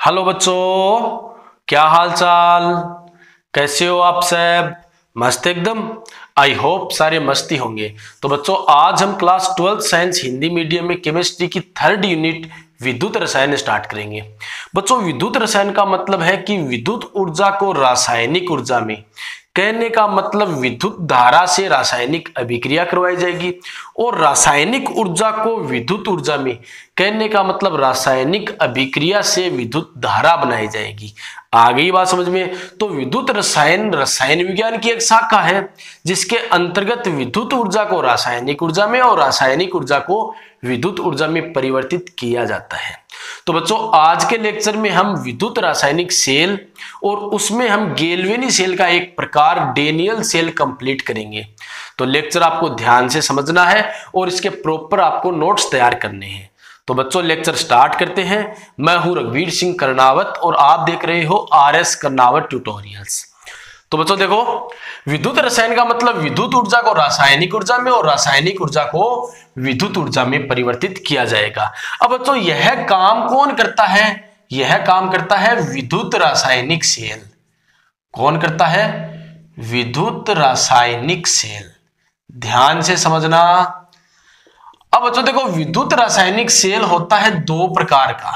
Hello बच्चों, क्या हाल चाल, कैसे हो आप सब? मस्त एकदम। आई होप सारे मस्ती होंगे। तो बच्चों, आज हम क्लास 12 साइंस हिंदी मीडियम में केमिस्ट्री की थर्ड यूनिट विद्युत रसायन स्टार्ट करेंगे। बच्चों, विद्युत रसायन का मतलब है कि विद्युत ऊर्जा को रासायनिक ऊर्जा में, कहने का मतलब विद्युत धारा से रासायनिक अभिक्रिया करवाई जाएगी, और रासायनिक ऊर्जा को विद्युत ऊर्जा में, कहने का मतलब रासायनिक अभिक्रिया से विद्युत धारा बनाई जाएगी। आ गई बात समझ में? तो विद्युत रसायन रसायन विज्ञान की एक शाखा है जिसके अंतर्गत विद्युत ऊर्जा को रासायनिक ऊर्जा में और रासायनिक ऊर्जा को विद्युत ऊर्जा में परिवर्तित किया जाता है। तो बच्चों, आज के लेक्चर में हम विद्युत रासायनिक सेल और उसमें हम गैल्वेनी सेल का एक प्रकार डेनियल सेल कंप्लीट करेंगे। तो लेक्चर आपको ध्यान से समझना है और इसके प्रॉपर आपको नोट्स तैयार करने हैं। तो बच्चों, लेक्चर स्टार्ट करते हैं। मैं हूं रघुवीर सिंह कर्नावत और आप देख रहे हो RS कर्नावत ट्यूटोरियल्स। तो बच्चों देखो, विद्युत रसायन का मतलब विद्युत ऊर्जा को रासायनिक ऊर्जा में और रासायनिक ऊर्जा को विद्युत ऊर्जा में परिवर्तित किया जाएगा। अब बच्चों, यह काम कौन करता है? यह काम करता है विद्युत रासायनिक सेल। कौन करता है? विद्युत रासायनिक सेल। ध्यान से समझना। अब बच्चों देखो, विद्युत रासायनिक सेल होता है दो प्रकार का।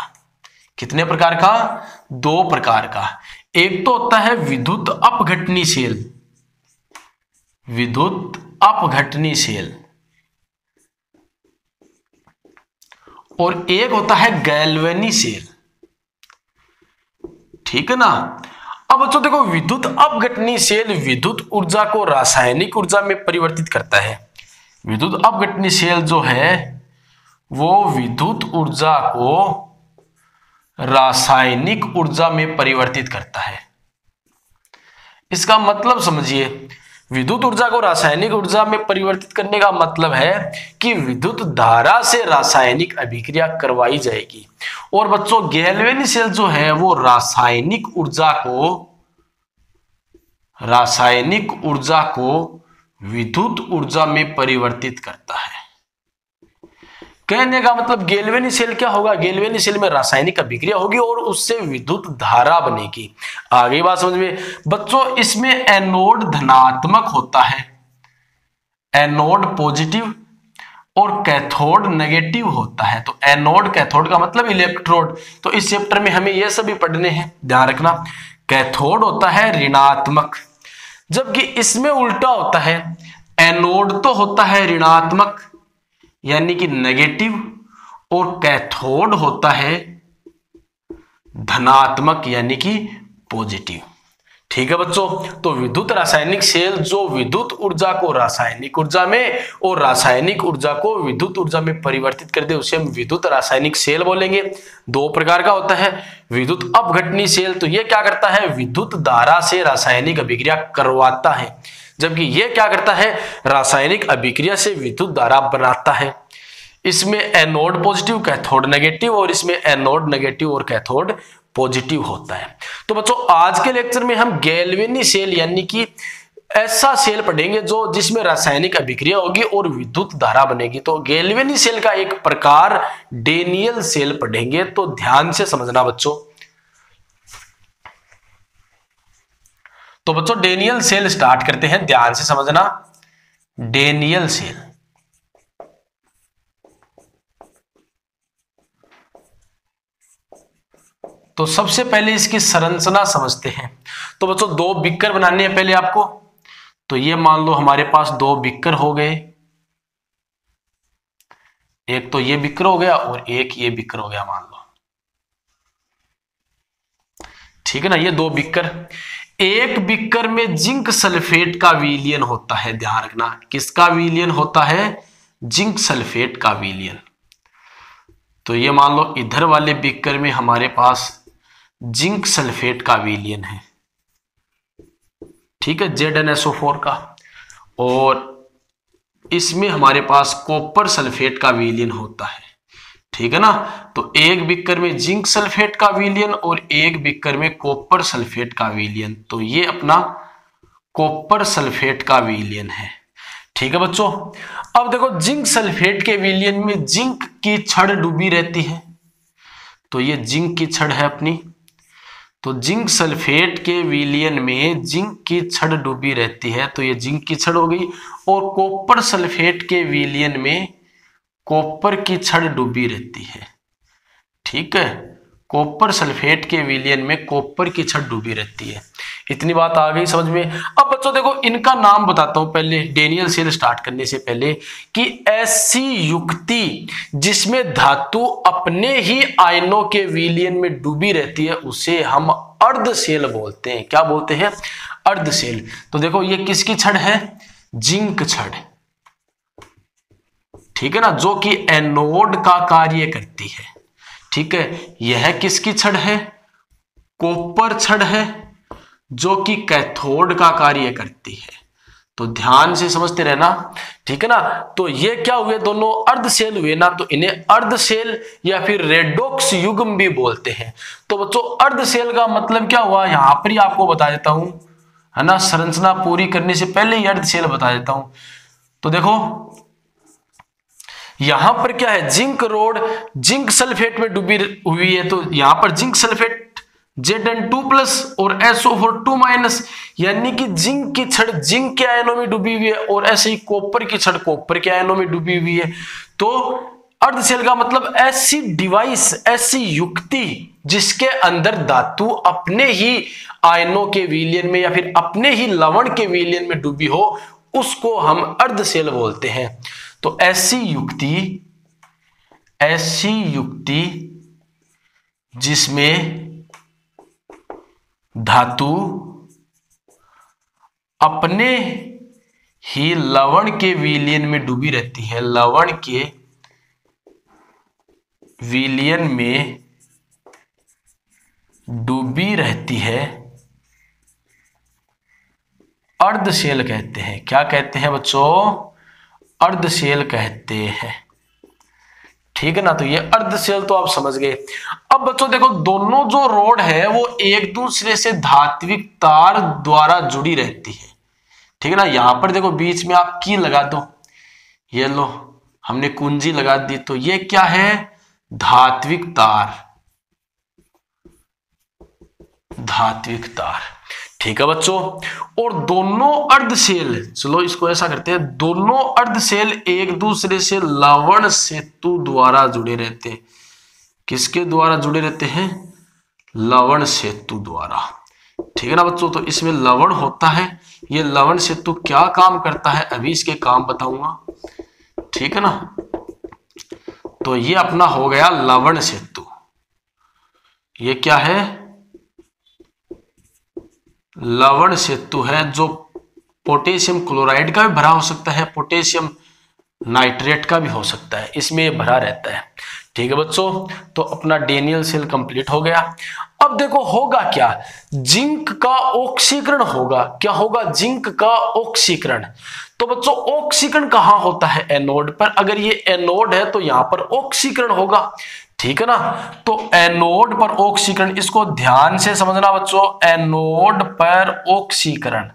कितने प्रकार का? दो प्रकार का। एक तो होता है विद्युत अपघटनी सेल, विद्युत अपघटनी सेल, और एक होता है गैल्वेनी सेल। ठीक है ना? अब बच्चों देखो, विद्युत अपघटनी सेल विद्युत ऊर्जा को रासायनिक ऊर्जा में परिवर्तित करता है। विद्युत अपघटनी सेल जो है वो विद्युत ऊर्जा को रासायनिक ऊर्जा में परिवर्तित करता है। इसका मतलब समझिए, विद्युत ऊर्जा को रासायनिक ऊर्जा में परिवर्तित करने का मतलब है कि विद्युत धारा से रासायनिक अभिक्रिया करवाई जाएगी। और बच्चों, गैल्वेनी सेल जो है वो रासायनिक ऊर्जा को विद्युत ऊर्जा में परिवर्तित करता है। कहने का मतलब गैल्वेनी सेल क्या होगा? गैल्वेनी सेल में रासायनिक अभिक्रिया होगी और उससे विद्युत धारा बनेगी। आगे बात समझ में? बच्चों, इसमें एनोड धनात्मक होता है, एनोड पॉजिटिव, और कैथोड नेगेटिव होता है। तो एनोड कैथोड का मतलब इलेक्ट्रोड। तो इस चैप्टर में हमें यह सभी पढ़ने हैं, ध्यान रखना। कैथोड होता है ऋणात्मक, जबकि इसमें उल्टा होता है। एनोड तो होता है ऋणात्मक यानी कि नेगेटिव, और कैथोड होता है धनात्मक यानी कि पॉजिटिव। ठीक है बच्चों? तो विद्युत रासायनिक सेल जो विद्युत ऊर्जा को रासायनिक ऊर्जा में और रासायनिक ऊर्जा को विद्युत ऊर्जा में परिवर्तित कर दे उसे हम विद्युत रासायनिक सेल बोलेंगे। दो प्रकार का होता है। विद्युत अपघटनी सेल, तो ये क्या करता है? विद्युत धारा से रासायनिक अभिक्रिया करवाता है, जबकि ये क्या करता है? रासायनिक अभिक्रिया से विद्युत धारा बनाता है। इसमें एनोड पॉजिटिव कैथोड नेगेटिव, और इसमें एनोड नेगेटिव और कैथोड पॉजिटिव होता है। तो बच्चों, आज के लेक्चर में हम गैल्वेनी सेल यानी कि ऐसा सेल पढ़ेंगे जो जिसमें रासायनिक अभिक्रिया होगी और विद्युत धारा बनेगी। तो गैल्वेनी सेल का एक प्रकार डेनियल सेल पढ़ेंगे। तो ध्यान से समझना बच्चों। तो बच्चों, डेनियल सेल स्टार्ट करते हैं, ध्यान से समझना। डेनियल सेल, तो सबसे पहले इसकी संरचना समझते हैं। तो बच्चों, दो बीकर बनाने हैं पहले आपको। तो ये मान लो हमारे पास दो बीकर हो गए, एक तो ये बीकर हो गया और एक ये बीकर हो गया, मान लो। ठीक है ना? ये दो बीकर, एक बीकर में जिंक सल्फेट का विलयन होता है। ध्यान रखना, किसका विलयन होता है? जिंक सल्फेट का विलयन। तो ये मान लो इधर वाले बीकर में हमारे पास जिंक सल्फेट का विलयन है, ठीक है, ZnSO4 का, और इसमें हमारे पास कॉपर सल्फेट का विलयन होता है। ठीक है ना? तो एक बीकर में जिंक सल्फेट का विलयन और एक बीकर में कॉपर सल्फेट का विलयन। तो ये अपना कॉपर सल्फेट का विलयन है। ठीक है बच्चों? अब देखो, जिंक सल्फेट के विलयन में जिंक की छड़ डूबी रहती है। तो ये जिंक की छड़ है अपनी, तो जिंक सल्फेट के विलयन में जिंक की छड़ डूबी रहती है, तो ये जिंक की छड़ हो गई। और कॉपर सल्फेट के विलयन में कॉपर की छड़ डूबी रहती है। ठीक है, कॉपर सल्फेट के विलयन में कॉपर की छड़ डूबी रहती है। इतनी बात आ गई समझ में। अब बच्चों देखो इनका नाम बताता हूं पहले, डेनियल सेल स्टार्ट करने से पहले, कि ऐसी युक्ति जिसमें धातु अपने ही आयनों के विलयन में डूबी रहती है उसे हम अर्ध सेल बोलते हैं। क्या बोलते हैं? अर्ध सेल। तो देखो ये किसकी छड़ है? जिंक छड़। ठीक है ना, जो कि एनोड का कार्य करती है। ठीक है, यह किसकी छड़ है? कॉपर छड़ है, जो कि कैथोड का कार्य करती है। तो ध्यान से समझते रहना। ठीक है ना, तो ये क्या हुए? दोनों अर्ध सेल हुए ना, तो इन्हें अर्ध सेल या फिर रेडॉक्स युग्म भी बोलते हैं। तो बच्चों अर्ध सेल का मतलब क्या हुआ, यहां पर ही आपको बता देता हूं, है ना, संरचना पूरी करने से पहले ही अर्ध सेल बता देता हूं। तो देखो यहां पर क्या है, जिंक रोड जिंक सल्फेट में डूबी हुई है, तो यहां पर जिंक सल्फेट Zn2+ और SO4 यानी कि जिंक की छड़ जिंक के आयनों में डूबी हुई है, और ऐसे ही कॉपर की छड़ कॉपर के आयनों में डूबी हुई है। तो अर्धसेल का मतलब ऐसी डिवाइस, ऐसी युक्ति जिसके अंदर धातु अपने ही आयनों के विलयन में या फिर अपने ही लवण के विलयन में डूबी हो, उसको हम अर्धसेल बोलते हैं। तो ऐसी युक्ति जिसमें धातु अपने ही लवण के विलयन में डूबी रहती है, लवण के विलयन में डूबी रहती है, अर्धसेल कहते हैं। क्या कहते हैं बच्चों? अर्धसेल कहते हैं। ठीक है ना, तो ये अर्धसेल तो आप समझ गए। अब बच्चों देखो दोनों जो रोड है वो एक दूसरे से धात्विक तार द्वारा जुड़ी रहती है। ठीक है ना, यहां पर देखो बीच में आप की लगा दो, ये लो हमने कुंजी लगा दी, तो ये क्या है? धात्विक तार, धात्विक तार। ठीक है बच्चों, और दोनों अर्धसेल, चलो इसको ऐसा करते हैं, दोनों अर्धसेल एक दूसरे से लवण सेतु द्वारा जुड़े रहते हैं। किसके द्वारा जुड़े रहते हैं? लवण सेतु द्वारा। ठीक है ना बच्चों, तो इसमें लवण होता है। ये लवण सेतु क्या काम करता है अभी इसके काम बताऊंगा। ठीक है ना, तो ये अपना हो गया लवण सेतु। ये क्या है? लवण सेतु है, जो पोटेशियम क्लोराइड का भी भरा हो सकता है, पोटेशियम नाइट्रेट का भी हो सकता है, इसमें भरा रहता है। ठीक है बच्चों, तो अपना डेनियल सेल कंप्लीट हो गया। अब देखो होगा क्या? जिंक का ऑक्सीकरण होगा। क्या होगा? जिंक का ऑक्सीकरण। तो बच्चों ऑक्सीकरण कहां होता है? एनोड पर। अगर ये एनोड है तो यहां पर ऑक्सीकरण होगा। ठीक है ना, तो एनोड पर ऑक्सीकरण, इसको ध्यान से समझना बच्चों, एनोड पर ऑक्सीकरण।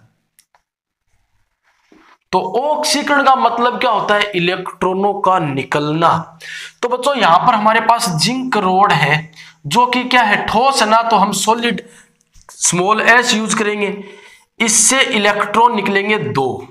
तो ऑक्सीकरण का मतलब क्या होता है? इलेक्ट्रॉनों का निकलना। तो बच्चों यहां पर हमारे पास जिंक रोड है, जो कि क्या है? ठोस है ना, तो हम सॉलिड स्मॉल s यूज करेंगे। इससे इलेक्ट्रॉन निकलेंगे 2।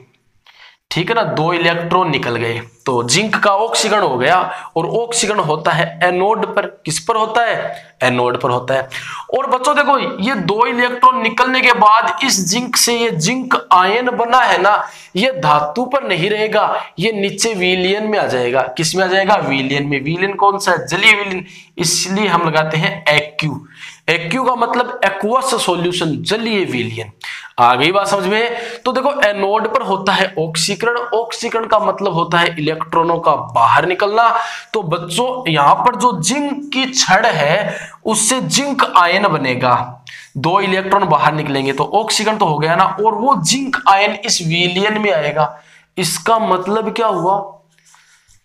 ठीक है ना, 2 इलेक्ट्रॉन निकल गए, तो जिंक का ऑक्सीकरण हो गया। और ऑक्सीकरण होता है एनोड पर। किस पर होता है? एनोड पर होता है। और बच्चों देखो ये 2 इलेक्ट्रॉन निकलने के बाद इस जिंक से ये जिंक आयन बना है ना, ये धातु पर नहीं रहेगा, ये नीचे विलयन में आ जाएगा। किस में आ जाएगा? विलयन में। विलयन कौन सा है? जलीय विलयन, इसलिए हम लगाते हैं एक्यू। एक्यू का मतलब एक्वस सॉल्यूशन, जलीय विलयन। आ गई बात समझ में? तो देखो एनोड पर होता है ऑक्सीकरण। ऑक्सीकरण का मतलब होता है इलेक्ट्रॉनों का बाहर निकलना। तो बच्चों यहां पर जो जिंक की छड़ है उससे जिंक आयन बनेगा, 2 इलेक्ट्रॉन बाहर निकलेंगे, तो ऑक्सीकरण तो हो गया ना, और वो जिंक आयन इस विलयन में आएगा। इसका मतलब क्या हुआ?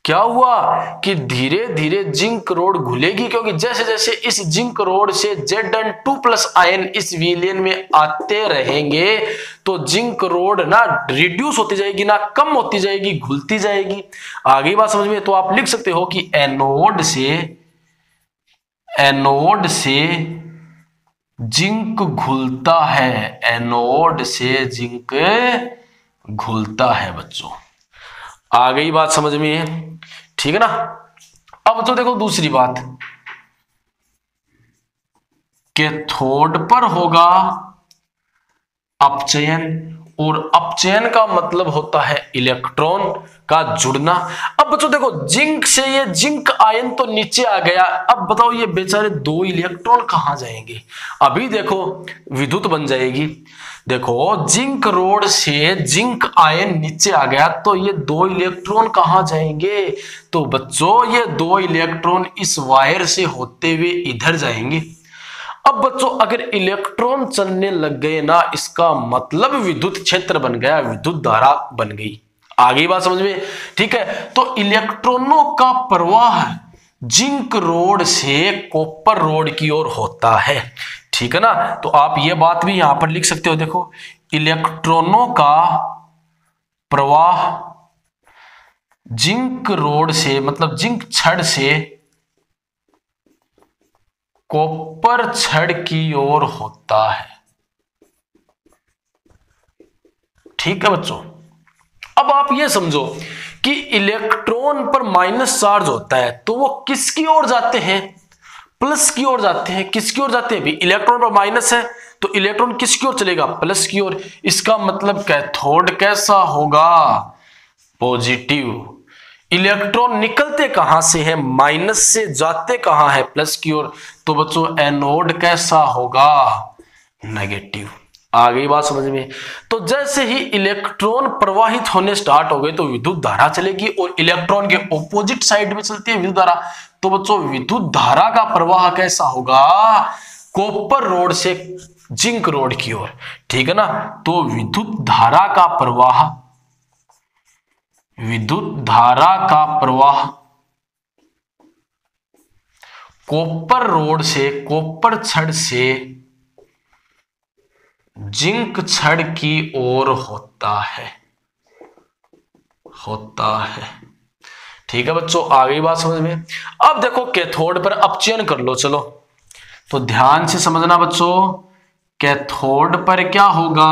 क्या हुआ कि धीरे धीरे जिंक रोड घुलेगी, क्योंकि जैसे जैसे इस जिंक रोड से Zn2+ आयन इस विलयन में आते रहेंगे, तो जिंक रोड ना रिड्यूस होती जाएगी, ना कम होती जाएगी, घुलती जाएगी। आगे बात समझ में? तो आप लिख सकते हो कि एनोड से जिंक घुलता है, एनोड से जिंक घुलता है बच्चों। आ गई बात समझ में? ठीक है ना। अब तो देखो दूसरी बात, कैथोड पर होगा अपचयन, और अपचयन का मतलब होता है इलेक्ट्रॉन का जुड़ना। अब बच्चों देखो, जिंक से ये जिंक आयन तो नीचे आ गया, अब बताओ ये बेचारे दो इलेक्ट्रॉन कहां जाएंगे? अभी देखो विद्युत बन जाएगी। देखो जिंक रोड से जिंक आयन नीचे आ गया, तो ये दो इलेक्ट्रॉन कहां जाएंगे? तो बच्चों ये दो इलेक्ट्रॉन इस वायर से होते हुए इधर जाएंगे। अब बच्चों अगर इलेक्ट्रॉन चलने लग गए ना, इसका मतलब विद्युत क्षेत्र बन गया, विद्युत धारा बन गई। आगे बात समझ में? ठीक है। तो इलेक्ट्रॉनों का प्रवाह जिंक रोड से कॉपर रोड की ओर होता है। ठीक है ना। तो आप ये बात भी यहां पर लिख सकते हो। देखो इलेक्ट्रॉनों का प्रवाह जिंक रोड से, मतलब जिंक छड़ से कॉपर छड़ की ओर होता है। ठीक है बच्चों। अब आप ये समझो कि इलेक्ट्रॉन पर माइनस चार्ज होता है, तो वो किसकी ओर जाते हैं? प्लस की ओर जाते हैं। किसकी ओर जाते हैं? भी इलेक्ट्रॉन पर माइनस है तो इलेक्ट्रॉन किसकी ओर चलेगा? प्लस की ओर। इसका मतलब कैथोड कैसा होगा? पॉजिटिव। इलेक्ट्रॉन निकलते कहां से है? माइनस से, जाते कहां है? प्लस की ओर। तो बच्चों एनोड कैसा होगा? नेगेटिव। आ गई बात समझ में? तो जैसे ही इलेक्ट्रॉन प्रवाहित होने स्टार्ट हो गए तो विद्युत धारा चलेगी, और इलेक्ट्रॉन के ऑपोजिट साइड में चलती है विद्युत धारा। तो बच्चों विद्युत धारा का प्रवाह कैसा होगा? कॉपर रोड से जिंक रोड की ओर। ठीक है ना। तो विद्युत धारा का प्रवाह, विद्युत धारा का प्रवाह कॉपर रोड से, कॉपर छड़ से जिंक छड़ की ओर होता है, ठीक है बच्चों। आ गई बात समझ में? अब देखो कैथोड पर अपचयन कर लो। चलो तो ध्यान से समझना बच्चों, कैथोड पर क्या होगा?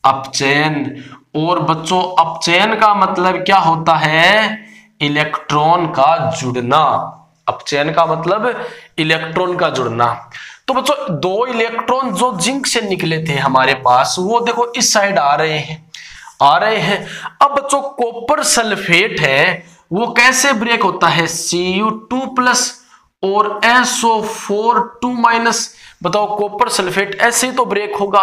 अपचयन। और बच्चों अपचयन का मतलब क्या होता है? इलेक्ट्रॉन का जुड़ना। अपचयन का मतलब इलेक्ट्रॉन का जुड़ना। तो बच्चों दो इलेक्ट्रॉन जो जिंक से निकले थे हमारे पास, वो देखो इस साइड आ रहे हैं। अब बच्चों कॉपर सल्फेट है, वो कैसे ब्रेक होता है? Cu2+ और SO4 2-। बताओ कॉपर सल्फेट ऐसे ही तो ब्रेक होगा।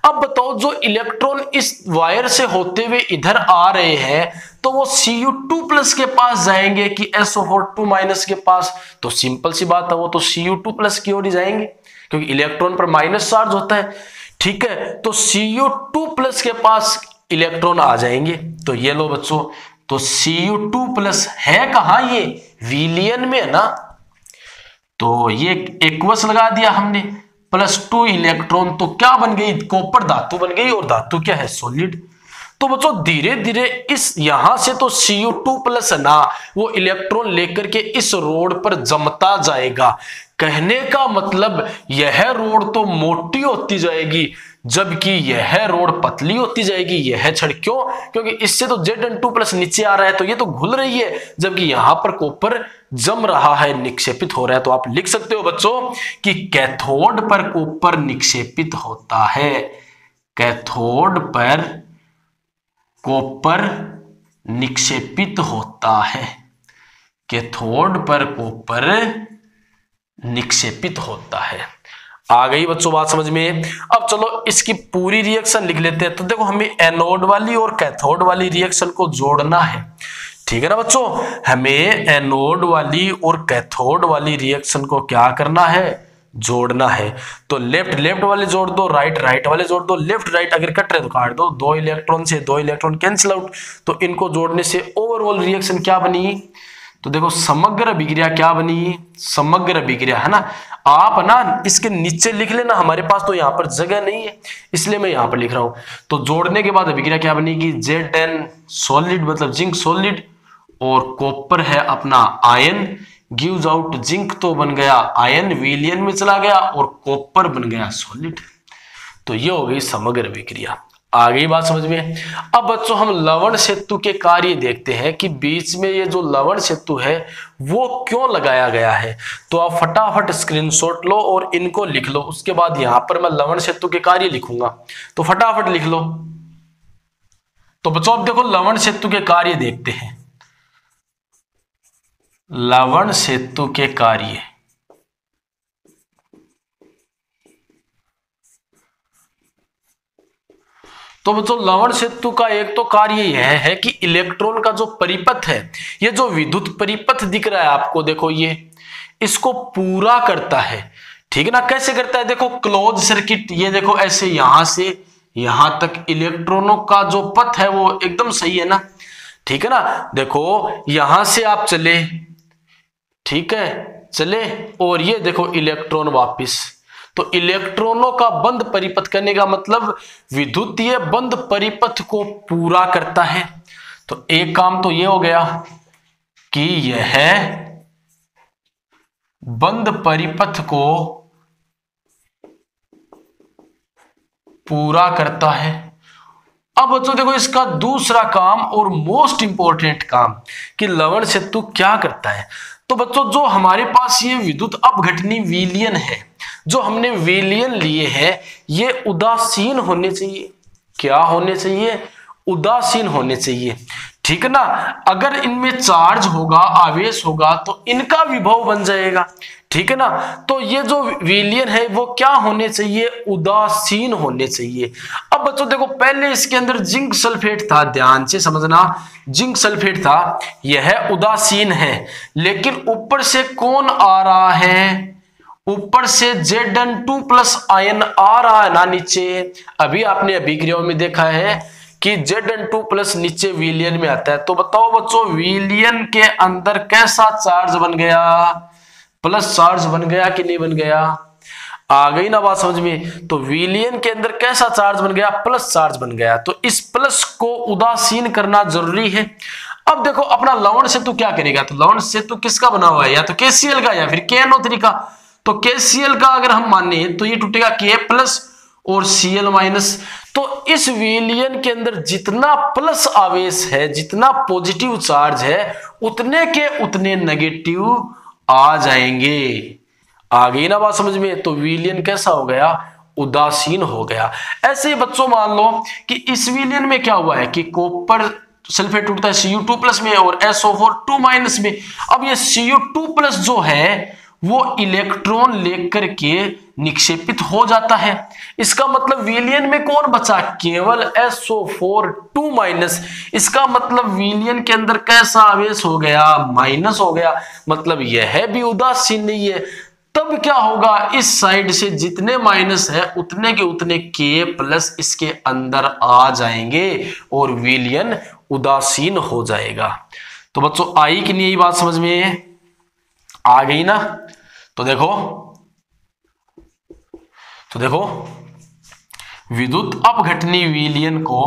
अब बताओ जो इलेक्ट्रॉन इस वायर से होते हुए इधर आ रहे हैं, तो वो Cu2+ के पास जाएंगे कि SO4 2- के पास? तो सिंपल सी बात है, वो तो Cu2+ की ओर ही जाएंगे, क्योंकि इलेक्ट्रॉन पर माइनस चार्ज होता है। ठीक है। तो Cu2+ के पास इलेक्ट्रॉन आ जाएंगे। तो ये लो बच्चों, तो Cu2+ है कहां? ये विलियन में है ना। तो ये एक्वस लगा दिया हमने, +2 इलेक्ट्रॉन, तो क्या बन गई? कॉपर धातु बन गई, और धातु क्या है? सॉलिड। तो बच्चों धीरे धीरे इस यहां से तो Cu2+ है ना, वो इलेक्ट्रॉन लेकर के इस रोड पर जमता जाएगा। कहने का मतलब यह रोड तो मोटी होती जाएगी, जबकि यह रोड पतली होती जाएगी। यह छड़ क्यों? क्योंकि इससे तो Zn2+ नीचे आ रहा है, तो ये तो घुल रही है, जबकि यहां पर कॉपर जम रहा है, निक्षेपित हो रहा है। तो आप लिख सकते हो बच्चों कि कैथोड पर कॉपर निक्षेपित होता है। कैथोड पर कॉपर निक्षेपित होता है। कैथोड पर कॉपर निक्षेपित होता है। आ गई बच्चों बात समझ में? अब चलो इसकी पूरी रिएक्शन लिख लेते हैं। तो देखो हमें एनोड वाली और कैथोड वाली रिएक्शन को जोड़ना है। ठीक है ना बच्चों, हमें एनोड वाली और कैथोड वाली रिएक्शन को क्या करना है? जोड़ना है। तो लेफ्ट लेफ्ट वाले जोड़ दो, राइट राइट वाले जोड़ दो, लेफ्ट राइट अगर कट रहे तो काट दो। दो इलेक्ट्रॉन से दो इलेक्ट्रॉन कैंसिल आउट, तो इनको जोड़ने से ओवरऑल रिएक्शन क्या बनी? तो देखो समग्र अभिक्रिया क्या बनी? समग्र अभिक्रिया, है ना। आप ना इसके नीचे लिख लेना, हमारे पास तो यहाँ पर जगह नहीं है, इसलिए मैं यहाँ पर लिख रहा हूं। तो जोड़ने के बाद अभिक्रिया क्या बनेगी? Zn सॉलिड, मतलब जिंक सॉलिड, और कॉपर है अपना आयन, गिव्स आउट जिंक तो बन गया आयन, विलयन में चला गया और कॉपर बन गया सॉलिड। तो ये हो गई समग्र विक्रिया। आ गई बात समझ में। अब बच्चों हम लवण सेतु के कार्य देखते हैं कि बीच में ये जो लवण सेतु है वो क्यों लगाया गया है। तो आप फटाफट स्क्रीनशॉट लो और इनको लिख लो, उसके बाद यहां पर मैं लवण सेतु के कार्य लिखूंगा, तो फटाफट लिख लो। तो बच्चों अब देखो लवण सेतु के कार्य देखते हैं। लवण सेतु के कार्य, तो बच्चों लवण सेतु का एक तो कार्य यह है कि इलेक्ट्रॉन का जो परिपथ है, ये जो विद्युत परिपथ दिख रहा है आपको, देखो ये इसको पूरा करता है, ठीक है ना। कैसे करता है, देखो क्लोज सर्किट, ये देखो ऐसे यहां से यहां तक इलेक्ट्रॉनों का जो पथ है वो एकदम सही है ना, ठीक है ना। देखो यहां से आप चले, ठीक है, चले और ये देखो इलेक्ट्रॉन वापिस, तो इलेक्ट्रॉनों का बंद परिपथ करने का मतलब विद्युतीय बंद परिपथ को पूरा करता है। तो एक काम तो ये हो गया कि यह बंद परिपथ को पूरा करता है। अब बच्चों देखो इसका दूसरा काम और मोस्ट इंपॉर्टेंट काम कि लवण सेतु क्या करता है। तो बच्चों जो हमारे पास ये विद्युत अपघटनी विलयन है, जो हमने विलयन लिए हैं, ये उदासीन होने चाहिए। क्या होने चाहिए, उदासीन होने चाहिए, ठीक है ना। अगर इनमें चार्ज होगा, आवेश होगा, तो इनका विभव बन जाएगा, ठीक है ना। तो ये जो विलयन है वो क्या होने चाहिए, उदासीन होने चाहिए। अब बच्चों देखो पहले इसके अंदर जिंक सल्फेट था, ध्यान से समझना, जिंक सल्फेट था, यह उदासीन है, लेकिन ऊपर से कौन आ रहा है, ऊपर से Zn2 प्लस आयन आ रहा है ना नीचे। अभी आपने अभिक्रियाओं में देखा है कि Zn2 प्लस नीचे विलयन में आता है। तो बताओ बच्चों विलयन के अंदर कैसा चार्ज बन गया, प्लस चार्ज बन गया कि नहीं बन गया। आ गई ना बात समझ में। तो विलयन के अंदर कैसा चार्ज बन गया, प्लस चार्ज बन गया। तो इस प्लस को उदासीन करना जरूरी है। अब देखो अपना लवण सेतु क्या करेगा, तो लवण सेतु किसका बना हुआ है, या तो KCl का या फिर KNO3 का। तो KCl का अगर हम माने तो ये टूटेगा K प्लस और Cl माइनस। तो इस विलयन के अंदर जितना प्लस आवेश है, जितना पॉजिटिव चार्ज है, उतने के उतने नेगेटिव आ जाएंगे। आ गई ना बात समझ में। तो विलयन कैसा हो गया, उदासीन हो गया। ऐसे ही बच्चों मान लो कि इस विलयन में क्या हुआ है कि कॉपर सल्फेट टूटता है Cu2 प्लस में और SO4 2 माइनस में। अब ये Cu2 प्लस जो है वो इलेक्ट्रॉन लेकर के निक्षेपित हो जाता है। इसका मतलब विलयन में कौन बचा, केवल SO4 2 माइनस। इसका मतलब विलयन के अंदर कैसा आवेश हो गया, माइनस हो गया, मतलब यह भी उदासीन नहीं है। तब क्या होगा, इस साइड से जितने माइनस है उतने के उतने K प्लस इसके अंदर आ जाएंगे और विलयन उदासीन हो जाएगा। तो बच्चों आई कि नहीं, यही बात समझ में आ गई ना। तो देखो विद्युत अपघटनी विलयन को,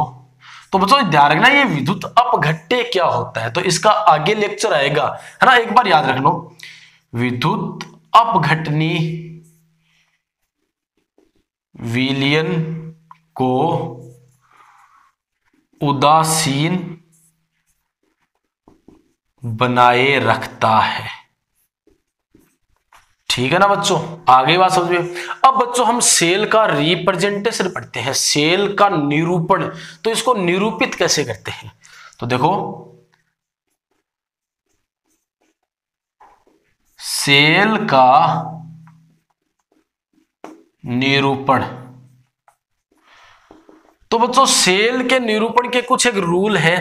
तो बच्चों ध्यान रखना ये विद्युत अपघट्य क्या होता है, तो इसका आगे लेक्चर आएगा, है ना। एक बार याद रख लो, विद्युत अपघटनी विलयन को उदासीन बनाए रखता है, ठीक है ना बच्चों। आगे बात समझ में। अब बच्चों हम सेल का रिप्रेजेंटेशन पढ़ते हैं, सेल का निरूपण। तो इसको निरूपित कैसे करते हैं, तो देखो सेल का निरूपण। तो बच्चों सेल के निरूपण के कुछ एक रूल है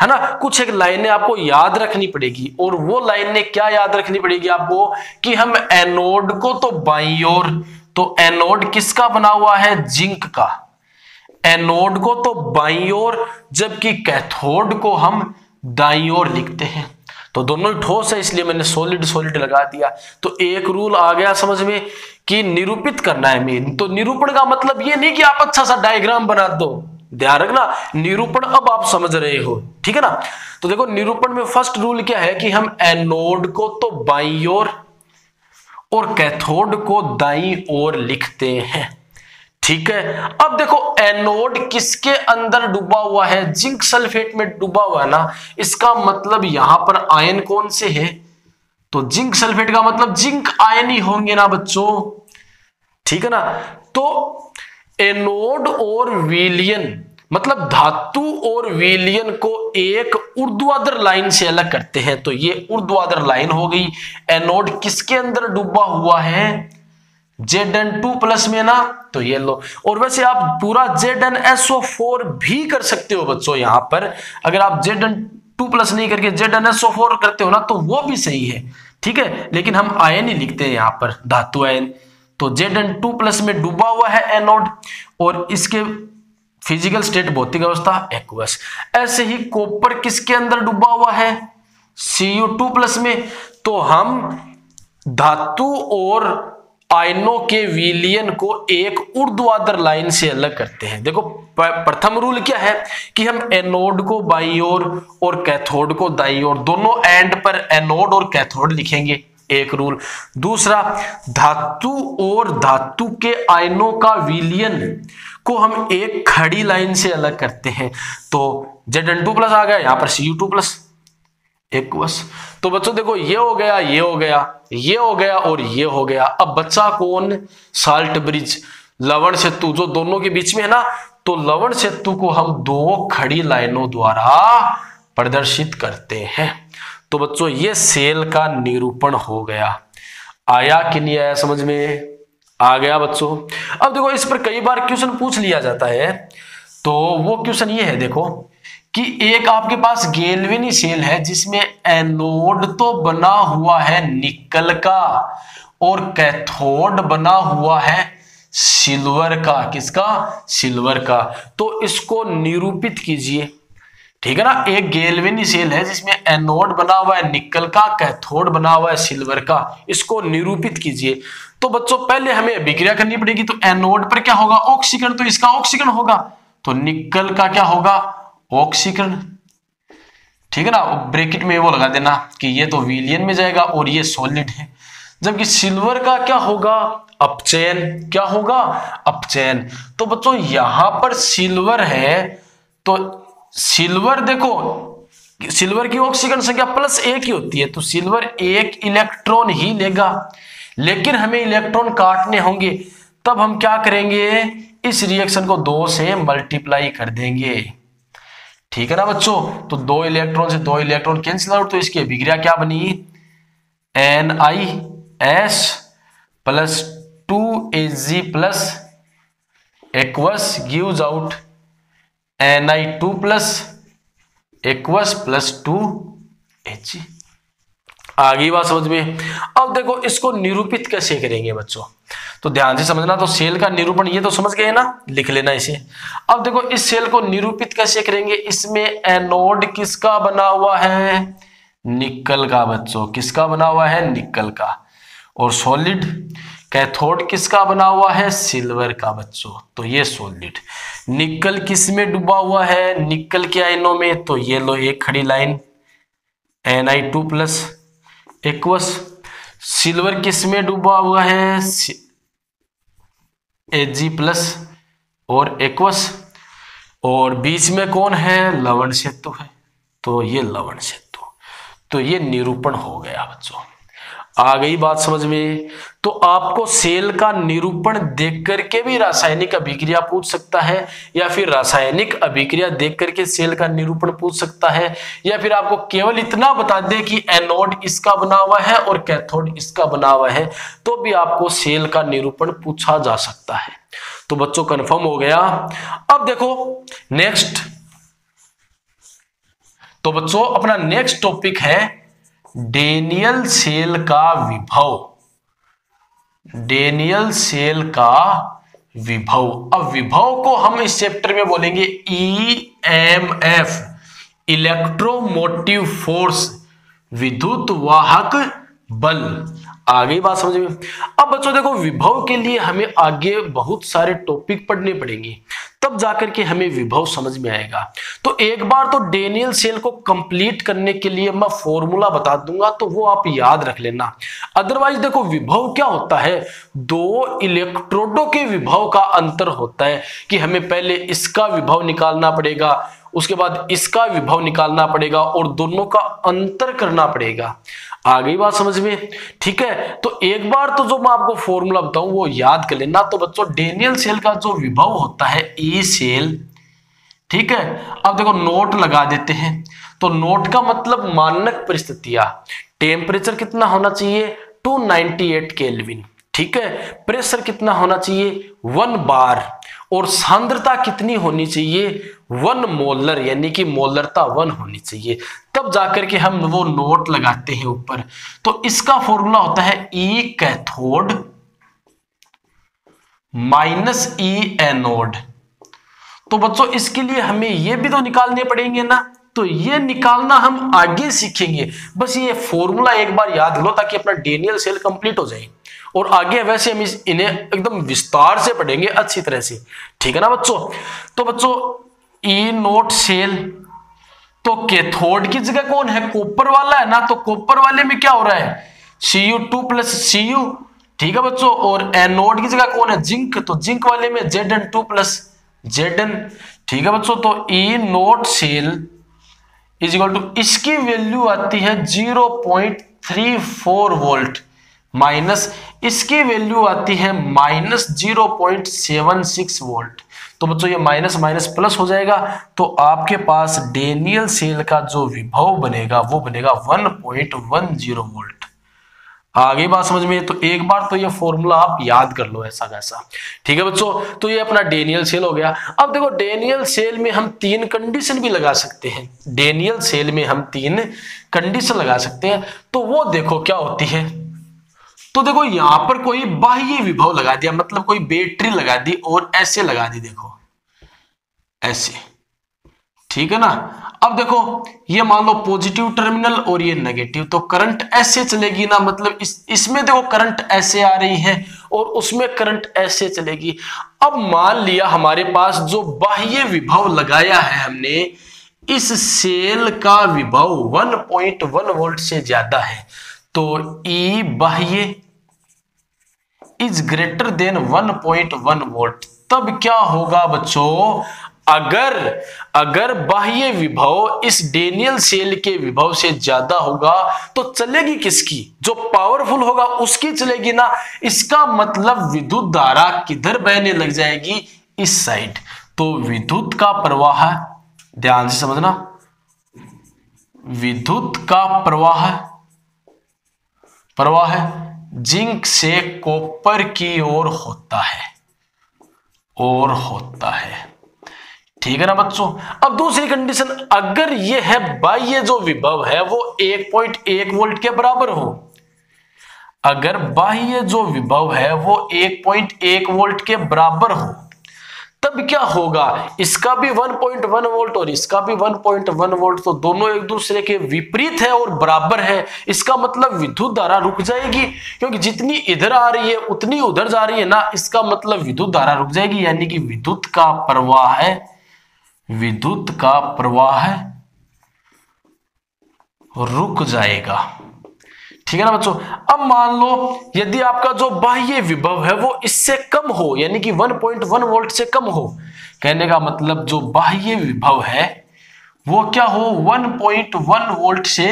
ना, कुछ एक लाइनें आपको याद रखनी पड़ेगी। और वो लाइनें क्या याद रखनी पड़ेगी आपको कि हम एनोड को तो बाईं ओर, तो एनोड किसका बना हुआ है, जिंक का, एनोड को तो बाईं ओर, जबकि कैथोड को हम दाईं ओर लिखते हैं। तो दोनों ही ठोस है इसलिए मैंने सॉलिड सॉलिड लगा दिया। तो एक रूल आ गया समझ में कि निरूपित करना है मेन। तो निरूपण का मतलब ये नहीं कि आप अच्छा सा डायग्राम बना दो, ध्यान रखना, निरूपण अब आप समझ रहे हो, ठीक है ना। तो देखो निरूपण में फर्स्ट रूल क्या है कि हम एनोड को तो बाईं ओर और कैथोड को दाईं ओर लिखते हैं, ठीक है। अब देखो एनोड किसके अंदर डूबा हुआ है, जिंक सल्फेट में डूबा हुआ है ना, इसका मतलब यहां पर आयन कौन से है, तो जिंक सल्फेट का मतलब जिंक आयन ही होंगे ना बच्चों, ठीक है ना। तो एनोड और विलयन मतलब धातु और विलयन को एक ऊर्ध्वाधर लाइन से अलग करते हैं, तो ये ऊर्ध्वाधर लाइन हो गई। एनोड किसके अंदर डूबा हुआ है, Zn2+ में ना, तो ये लो। और वैसे आप पूरा ZnSO4 भी कर सकते हो बच्चों, यहां पर अगर आप Zn2+ नहीं करके ZnSO4 करते हो ना तो वो भी सही है, ठीक है। लेकिन हम आयन ही लिखते हैं यहां पर, धातु आयन। तो Zn2+ में डूबा हुआ है एनोड और इसके फिजिकल स्टेट भौतिक अवस्था एक्वस। ऐसे ही कॉपर किसके अंदर डूबा हुआ है, Cu2+ में। तो हम धातु और आयनों के विलयन को एक ऊर्ध्वाधर लाइन से अलग करते हैं। देखो प्रथम रूल क्या है कि हम एनोड को बाईं ओर और कैथोड को दाईं ओर, दोनों एंड पर एनोड और कैथोड लिखेंगे, एक रूल। दूसरा, धातु और धातु के आयनों का विलयन को हम एक खड़ी लाइन से अलग करते हैं। तो Zn2+ आ गया, यहां पर Cu2+ एक्वस। तो बच्चों देखो ये हो गया, ये हो गया, ये हो गया और ये हो गया। अब बच्चा कौन, साल्ट ब्रिज, लवण सेतु, जो दोनों के बीच में है ना। तो लवण सेतु को हम दो खड़ी लाइनों द्वारा प्रदर्शित करते हैं। तो बच्चों ये सेल का निरूपण हो गया। आया कि नहीं आया समझ में, आ गया बच्चों। अब देखो इस पर कई बार क्वेश्चन पूछ लिया जाता है, तो वो क्वेश्चन ये है देखो कि एक आपके पास गैल्वेनी सेल है जिसमें एनोड तो बना हुआ है निकल का और कैथोड बना हुआ है सिल्वर का। किसका, सिल्वर का। तो इसको निरूपित कीजिए, ठीक है ना। एक गैल्वेनी सेल है जिसमें एनोड बना हुआ है निकल का, कैथोड बना हुआ है सिल्वर का, इसको निरूपित कीजिए। तो बच्चों पहले हमें अभिक्रिया करनी पड़ेगी। तो एनोड पर क्या होगा, ऑक्सीकरण, तो इसका ऑक्सीकरण होगा। तो निकल का क्या होगा, ऑक्सीकरण, ठीक है ना। ब्रैकेट में वो लगा देना कि ये तो विलयन में जाएगा और ये सॉलिड है। जबकि सिल्वर का क्या होगा, अपचयन। क्या होगा, अपचयन। तो बच्चों यहां पर सिल्वर है, तो सिल्वर देखो, सिल्वर की ऑक्सीकरण संख्या +1 ही होती है, तो सिल्वर 1 इलेक्ट्रॉन ही लेगा। लेकिन हमें इलेक्ट्रॉन काटने होंगे, तब हम क्या करेंगे, इस रिएक्शन को 2 से मल्टीप्लाई कर देंगे, ठीक है ना बच्चों। तो 2 इलेक्ट्रॉन से 2 इलेक्ट्रॉन कैंसिल आउट, तो इसकी अभिक्रिया क्या बनी, NiS + 2Ag+ aqueous gives out Ni2+ aqueous + 2Ag। आ गई बात समझ में। अब देखो इसको निरूपित कैसे करेंगे बच्चों, तो ध्यान से समझना। तो सेल का निरूपण ये तो समझ गए ना, लिख लेना इसे। अब देखो इस सेल को निरूपित कैसे करेंगे, इसमें एनोड किसका बना हुआ है, निकल का बच्चों। किसका बना हुआ है, निकल का। और सॉलिड कैथोड किसका बना हुआ है, सिल्वर का बच्चों। तो ये सॉलिड। निकल किस में डूबा हुआ है, निकल के आयनों में। तो ये लो एक खड़ी लाइन Ni2+ एक्वस। सिल्वर किस में डूबा हुआ है, Ag+ और एक्वस। और बीच में कौन है, लवण सेतु है। तो ये लवण सेतु। तो ये निरूपण हो गया बच्चों। आ गई बात समझ में। तो आपको सेल का निरूपण देख करके भी रासायनिक अभिक्रिया पूछ सकता है, या फिर रासायनिक अभिक्रिया देख करके सेल का निरूपण पूछ सकता है, या फिर आपको केवल इतना बता दे कि एनोड इसका बना हुआ है और कैथोड इसका बना हुआ है, तो भी आपको सेल का निरूपण पूछा जा सकता है। तो बच्चों कंफर्म हो गया। अब देखो नेक्स्ट, तो बच्चों अपना नेक्स्ट टॉपिक है डेनियल सेल का विभव। डेनियल सेल का विभव। अब विभव को हम इस चैप्टर में बोलेंगे EMF, इलेक्ट्रोमोटिव फोर्स, विद्युत वाहक बल। आ गई बात समझ में। अब बच्चों देखो, विभव के लिए हमें आगे बहुत सारे टॉपिक पढ़ने पड़ेंगे, तब जाकर के हमें विभव समझ में आएगा। तो एक बार तो डेनियल सेल को कंप्लीट करने के लिए मैं फॉर्मूला बता दूंगा, तो वो आप याद रख लेना। अदरवाइज देखो, विभव क्या होता है, दो इलेक्ट्रोडों के विभव का अंतर होता है कि हमें पहले इसका विभव निकालना पड़ेगा, उसके बाद इसका विभव निकालना पड़ेगा और दोनों का अंतर करना पड़ेगा। आ गई बात समझ में? ठीक है, तो एक बार तो जो मैं आपको फॉर्मूला बताऊं वो याद कर लेना। तो बच्चों, डेनियल सेल का जो विभव होता है ई सेल, ठीक है। अब देखो नोट लगा देते हैं, तो नोट का मतलब मानक परिस्थितियां। टेम्परेचर कितना होना चाहिए, 298 केल्विन, ठीक है। प्रेशर कितना होना चाहिए, 1 बार, और सांद्रता कितनी होनी चाहिए, 1 मोलर, यानी कि मोलरता 1 होनी चाहिए। तब जाकर के हम वो नोट लगाते हैं ऊपर। तो इसका फॉर्मूला होता है ई कैथोड माइनस ई एनोड। तो बच्चों, इसके लिए हमें ये भी तो निकालने पड़ेंगे ना, तो ये निकालना हम आगे सीखेंगे। बस ये फॉर्मूला एक बार याद लो ताकि अपना डेनियल सेल कंप्लीट हो जाए, और आगे वैसे हम इन्हें एकदम विस्तार से पढ़ेंगे अच्छी तरह से, ठीक है ना बच्चों। तो बच्चों, ई नोट सेल, तो कैथोड की जगह कौन है, कॉपर वाला है ना, तो कॉपर वाले में क्या हो रहा है, Cu2 प्लस Cu, ठीक है बच्चों। और एनोड की जगह कौन है, जिंक, तो जिंक वाले में Zn2 प्लस Zn, ठीक है बच्चों। तो E naught cell is equal to, इसकी वैल्यू आती है 0.34 वोल्ट, माइनस इसकी वैल्यू आती है माइनस 0.76 वोल्ट। तो बच्चों, ये माइनस माइनस प्लस हो जाएगा, तो आपके पास डेनियल सेल का जो विभव बनेगा वो बनेगा 1.10 वोल्ट। आगे बात समझ में? तो एक बार तो ये फॉर्मूला आप याद कर लो ऐसा वैसा, ठीक है बच्चों। तो ये अपना डेनियल सेल हो गया। अब देखो, डेनियल सेल में हम 3 कंडीशन भी लगा सकते हैं। डेनियल सेल में हम 3 कंडीशन लगा सकते हैं, तो वो देखो क्या होती है। तो देखो, यहां पर कोई बाह्य विभव लगा दिया, मतलब कोई बैटरी लगा दी और ऐसे लगा दी, देखो ऐसे, ठीक है ना। अब देखो, ये मान लो पॉजिटिव टर्मिनल और ये नेगेटिव, तो करंट ऐसे चलेगी ना, मतलब इसमें देखो करंट ऐसे आ रही है और उसमें करंट ऐसे चलेगी। अब मान लिया हमारे पास जो बाह्य विभव लगाया है हमने, इस सेल का विभव 1.1 वोल्ट से ज्यादा है, तो ई बाह्य इज ग्रेटर देन 1.1 वोल्ट। तब क्या होगा बच्चों, अगर बाह्य विभव इस डेनियल सेल के विभव से ज्यादा होगा तो चलेगी किसकी, जो पावरफुल होगा उसकी चलेगी ना। इसका मतलब विद्युत धारा किधर बहने लग जाएगी, इस साइड। तो विद्युत का प्रवाह, ध्यान से समझना, विद्युत का प्रवाह जिंक से कॉपर की ओर होता है, ठीक है ना बच्चों। अब दूसरी कंडीशन, अगर ये है बाह्य जो विभव है वो 1.1 वोल्ट के बराबर हो, अगर बाह्य जो विभव है वो 1.1 वोल्ट के बराबर हो, तब क्या होगा, इसका भी 1.1 वोल्ट और इसका भी 1.1 वोल्ट, तो दोनों एक दूसरे के विपरीत है और बराबर है। इसका मतलब विद्युत धारा रुक जाएगी, क्योंकि जितनी इधर आ रही है उतनी उधर जा रही है ना, इसका मतलब विद्युत धारा रुक जाएगी, यानी कि विद्युत का प्रवाह रुक जाएगा, ठीक है ना बच्चों। अब मान लो यदि आपका जो बाह्य विभव है वो इससे कम हो, यानी कि 1.1 वोल्ट से कम हो, कहने का मतलब जो बाह्य विभव है वो क्या हो, 1.1 वोल्ट से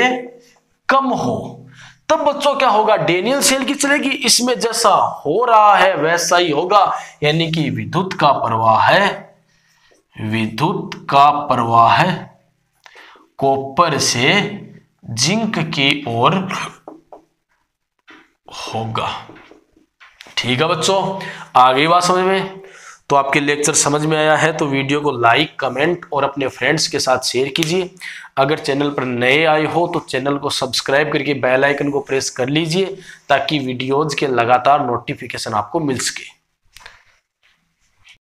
कम हो, तब बच्चों क्या होगा, डेनियल सेल की चलेगी, इसमें जैसा हो रहा है वैसा ही होगा, यानी कि विद्युत का प्रवाह कॉपर से जिंक की ओर होगा, ठीक है बच्चों। आ गई बात समझ में? तो आपके लेक्चर समझ में आया है तो वीडियो को लाइक, कमेंट और अपने फ्रेंड्स के साथ शेयर कीजिए। अगर चैनल पर नए आए हो तो चैनल को सब्सक्राइब करके बेल आइकन को प्रेस कर लीजिए, ताकि वीडियोज के लगातार नोटिफिकेशन आपको मिल सके।